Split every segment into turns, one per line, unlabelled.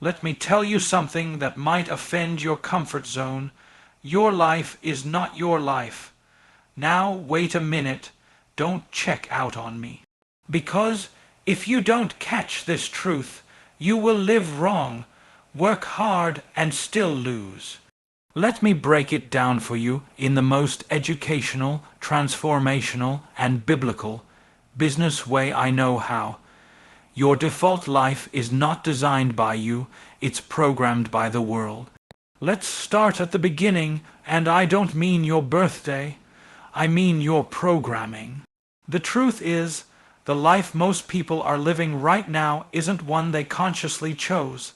Let me tell you something that might offend your comfort zone. Your life is not your life. Now wait a minute. Don't check out on me. Because if you don't catch this truth, you will live wrong, work hard, and still lose. Let me break it down for you in the most educational, transformational, and biblical business way I know how. Your default life is not designed by you, it's programmed by the world. Let's start at the beginning, and I don't mean your birthday, I mean your programming. The truth is, the life most people are living right now isn't one they consciously chose,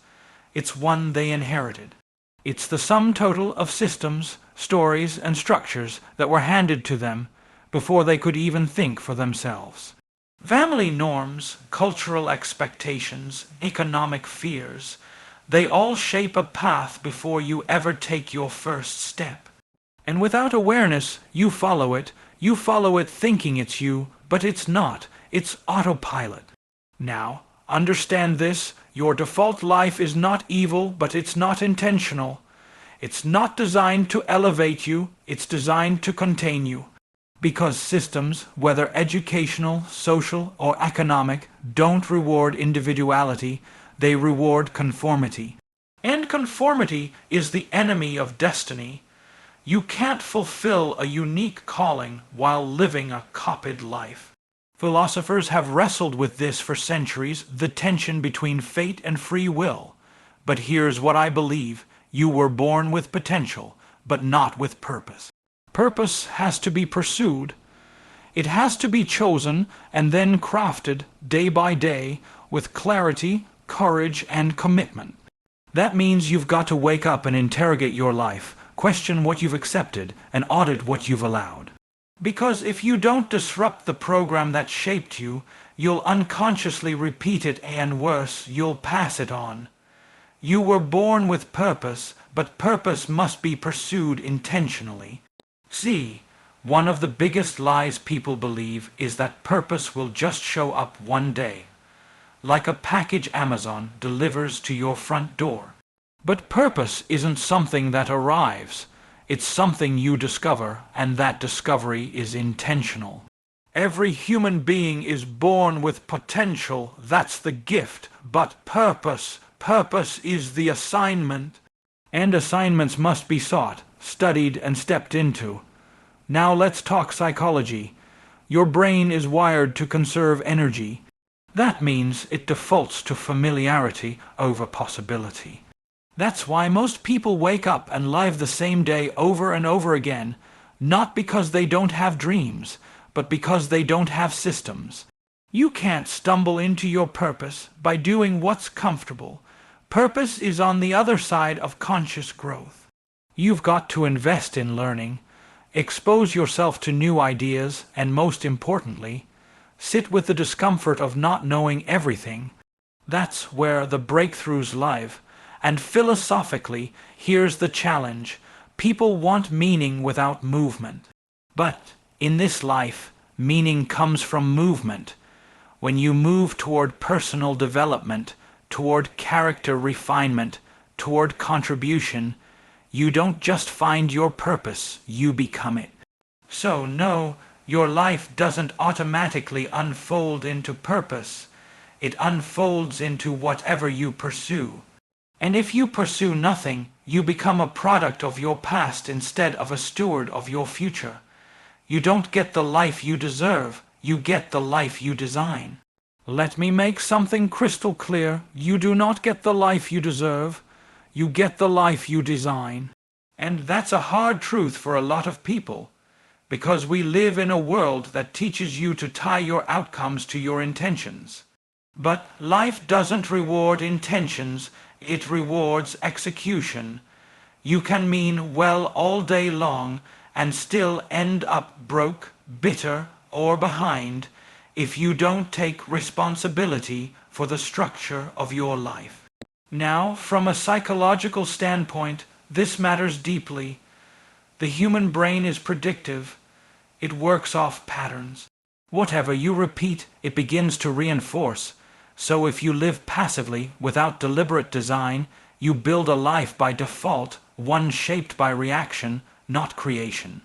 it's one they inherited. It's the sum total of systems, stories, and structures that were handed to them before they could even think for themselves. Family norms, cultural expectations, economic fears, they all shape a path before you ever take your first step. And without awareness, you follow it thinking it's you, but it's not, it's autopilot. Now, understand this, your default life is not evil, but it's not intentional. It's not designed to elevate you, it's designed to contain you. Because systems, whether educational, social, or economic, don't reward individuality, they reward conformity. And conformity is the enemy of destiny. You can't fulfill a unique calling while living a copied life. Philosophers have wrestled with this for centuries, the tension between fate and free will. But here's what I believe. You were born with potential, but not with purpose. Purpose has to be pursued. It has to be chosen and then crafted day by day with clarity, courage, and commitment. That means you've got to wake up and interrogate your life, question what you've accepted, and audit what you've allowed. Because if you don't disrupt the program that shaped you, you'll unconsciously repeat it, and worse, you'll pass it on. You were born with purpose, but purpose must be pursued intentionally. See, one of the biggest lies people believe is that purpose will just show up one day, like a package Amazon delivers to your front door. But purpose isn't something that arrives. It's something you discover, and that discovery is intentional. Every human being is born with potential, that's the gift, but purpose is the assignment. And assignments must be sought, studied, and stepped into. Now let's talk psychology. Your brain is wired to conserve energy. That means it defaults to familiarity over possibility. That's why most people wake up and live the same day over and over again, not because they don't have dreams, but because they don't have systems. You can't stumble into your purpose by doing what's comfortable. Purpose is on the other side of conscious growth. You've got to invest in learning, expose yourself to new ideas, and most importantly, sit with the discomfort of not knowing everything. That's where the breakthroughs live. And philosophically, here's the challenge. People want meaning without movement. But in this life, meaning comes from movement. When you move toward personal development, toward character refinement, toward contribution, you don't just find your purpose, you become it. So no, your life doesn't automatically unfold into purpose. It unfolds into whatever you pursue. And if you pursue nothing, you become a product of your past instead of a steward of your future. You don't get the life you deserve, you get the life you design. Let me make something crystal clear. You do not get the life you deserve, you get the life you design. And that's a hard truth for a lot of people, because we live in a world that teaches you to tie your outcomes to your intentions. But life doesn't reward intentions, it rewards execution. You can mean well all day long and still end up broke, bitter, or behind if you don't take responsibility for the structure of your life. Now, from a psychological standpoint, this matters deeply. The human brain is predictive. It works off patterns. Whatever you repeat, it begins to reinforce. So if you live passively, without deliberate design, you build a life by default, one shaped by reaction, not creation.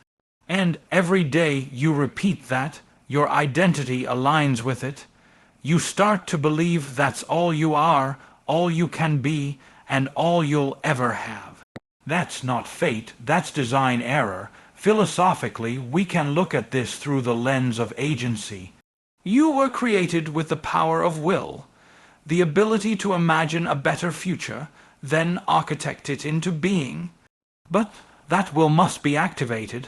And every day you repeat that, your identity aligns with it. You start to believe that's all you are, all you can be, and all you'll ever have. That's not fate, that's design error. Philosophically, we can look at this through the lens of agency. You were created with the power of will, the ability to imagine a better future, then architect it into being. But that will must be activated,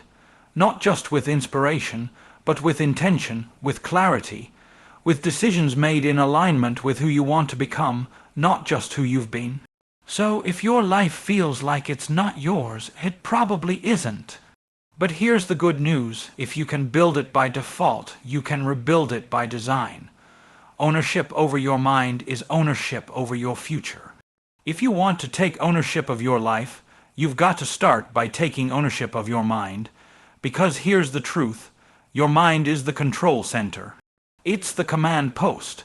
not just with inspiration, but with intention, with clarity, with decisions made in alignment with who you want to become, not just who you've been. So if your life feels like it's not yours, it probably isn't. But here's the good news: if you can build it by default, you can rebuild it by design. Ownership over your mind is ownership over your future. If you want to take ownership of your life, you've got to start by taking ownership of your mind. Because here's the truth: your mind is the control center. It's the command post.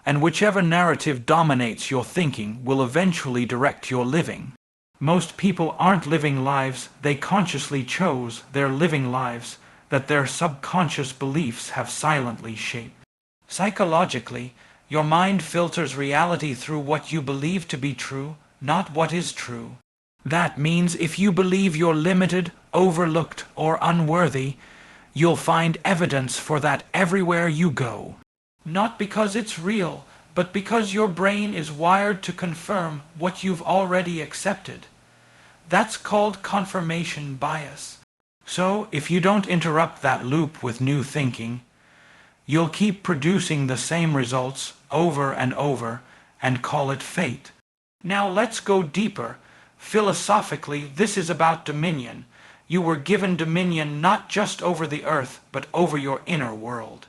And whichever narrative dominates your thinking will eventually direct your living. Most people aren't living lives they consciously chose, they're living lives that their subconscious beliefs have silently shaped. Psychologically, your mind filters reality through what you believe to be true, not what is true. That means if you believe you're limited, overlooked, or unworthy, you'll find evidence for that everywhere you go. Not because it's real, but because your brain is wired to confirm what you've already accepted. That's called confirmation bias. So, if you don't interrupt that loop with new thinking, you'll keep producing the same results over and over and call it fate. Now let's go deeper. Philosophically, this is about dominion. You were given dominion not just over the earth, but over your inner world.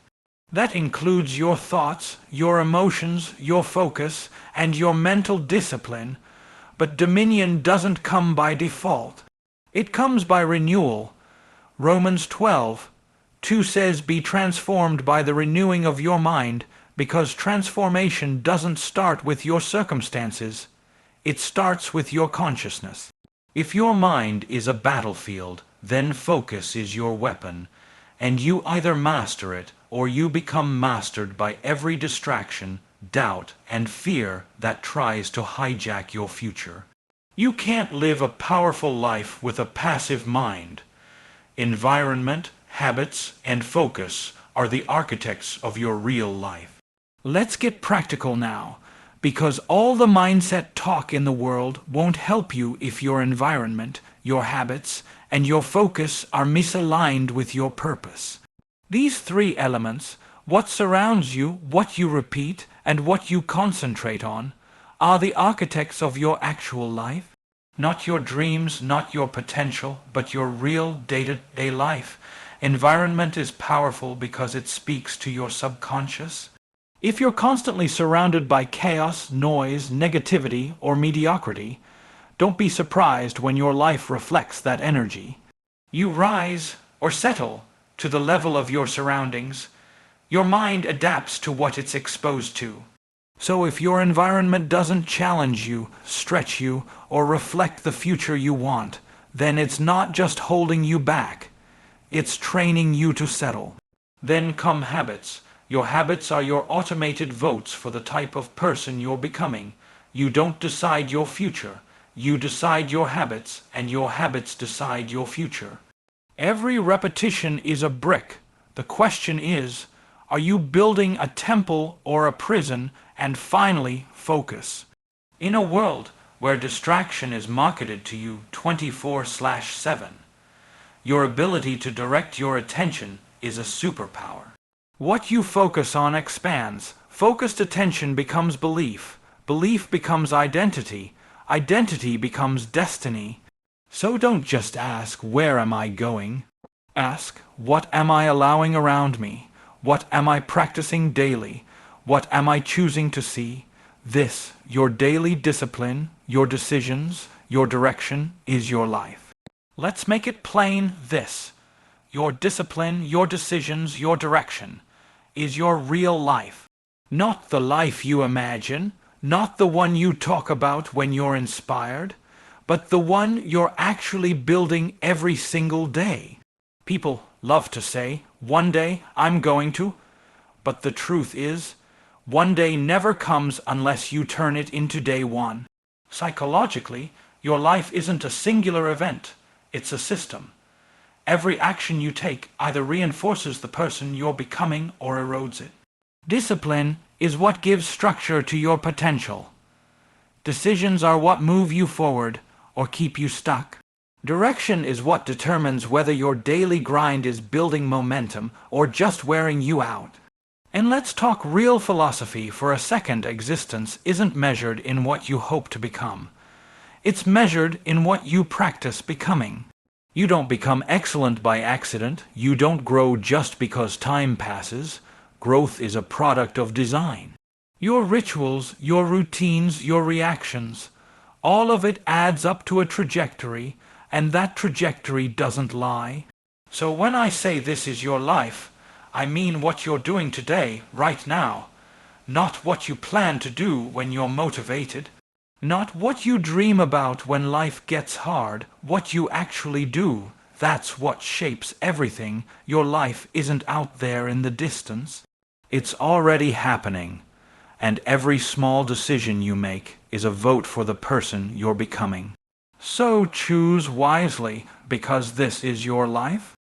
That includes your thoughts, your emotions, your focus, and your mental discipline. But dominion doesn't come by default. It comes by renewal. Romans 12:2 says, "Be transformed by the renewing of your mind," because transformation doesn't start with your circumstances. It starts with your consciousness. If your mind is a battlefield, then focus is your weapon, and you either master it or you become mastered by every distraction, doubt, and fear that tries to hijack your future. You can't live a powerful life with a passive mind. Environment, habits, and focus are the architects of your real life. Let's get practical now, because all the mindset talk in the world won't help you if your environment, your habits, and your focus are misaligned with your purpose. These three elements, what surrounds you, what you repeat, and what you concentrate on, are the architects of your actual life. Not your dreams, not your potential, but your real day-to-day life. Environment is powerful because it speaks to your subconscious. If you're constantly surrounded by chaos, noise, negativity, or mediocrity, don't be surprised when your life reflects that energy. You rise or settle to the level of your surroundings. Your mind adapts to what it's exposed to. So if your environment doesn't challenge you, stretch you, or reflect the future you want, then it's not just holding you back. It's training you to settle. Then come habits. Your habits are your automated votes for the type of person you're becoming. You don't decide your future. You decide your habits, and your habits decide your future. Every repetition is a brick. The question is, are you building a temple or a prison? And finally, focus. In a world where distraction is marketed to you 24/7, your ability to direct your attention is a superpower. What you focus on expands. Focused attention becomes belief. Belief becomes identity. Identity becomes destiny. So don't just ask, where am I going? Ask, what am I allowing around me? What am I practicing daily? What am I choosing to see? This, your daily discipline, your decisions, your direction, is your life. Let's make it plain. This, your discipline, your decisions, your direction, is your real life. Not the life you imagine, not the one you talk about when you're inspired, but the one you're actually building every single day. People love to say, "One day I'm going to," but the truth is, one day never comes unless you turn it into day one. Psychologically, your life isn't a singular event, it's a system. Every action you take either reinforces the person you're becoming or erodes it. Discipline is what gives structure to your potential. Decisions are what move you forward or keep you stuck. Direction is what determines whether your daily grind is building momentum or just wearing you out. And let's talk real philosophy for a second. Existence isn't measured in what you hope to become. It's measured in what you practice becoming. You don't become excellent by accident. You don't grow just because time passes. Growth is a product of design. Your rituals, your routines, your reactions, all of it adds up to a trajectory, and that trajectory doesn't lie. So when I say this is your life, I mean what you're doing today, right now, not what you plan to do when you're motivated, not what you dream about when life gets hard, what you actually do. That's what shapes everything. Your life isn't out there in the distance. It's already happening, and every small decision you make is a vote for the person you're becoming. So choose wisely, because this is your life.